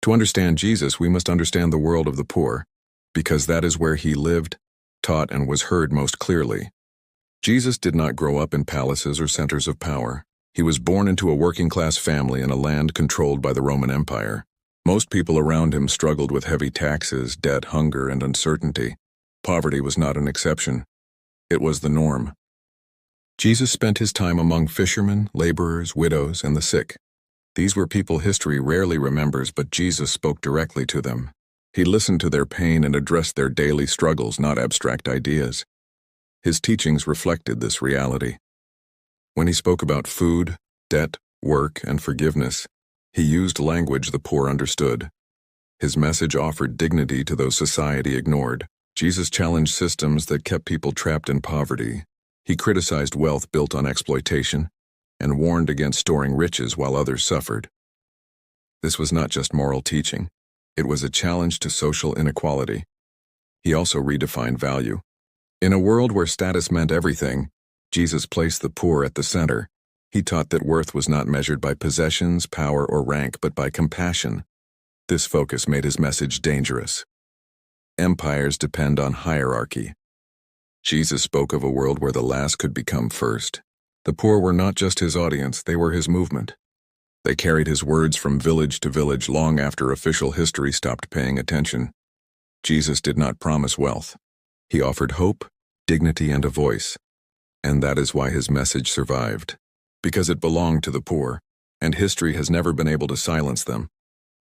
To understand Jesus, we must understand the world of the poor, because that is where he lived, taught, and was heard most clearly. Jesus did not grow up in palaces or centers of power. He was born into a working-class family in a land controlled by the Roman Empire. Most people around him struggled with heavy taxes, debt, hunger, and uncertainty. Poverty was not an exception. It was the norm. Jesus spent his time among fishermen, laborers, widows, and the sick. These were people history rarely remembers, but Jesus spoke directly to them. He listened to their pain and addressed their daily struggles, not abstract ideas. His teachings reflected this reality. When he spoke about food, debt, work, and forgiveness, he used language the poor understood. His message offered dignity to those society ignored. Jesus challenged systems that kept people trapped in poverty. He criticized wealth built on exploitation and warned against storing riches while others suffered. This was not just moral teaching. It was a challenge to social inequality. He also redefined value. In a world where status meant everything, Jesus placed the poor at the center. He taught that worth was not measured by possessions, power, or rank, but by compassion. This focus made his message dangerous. Empires depend on hierarchy. Jesus spoke of a world where the last could become first. The poor were not just his audience, they were his movement. They carried his words from village to village long after official history stopped paying attention. Jesus did not promise wealth. He offered hope, dignity, and a voice. And that is why his message survived. Because it belonged to the poor, and history has never been able to silence them.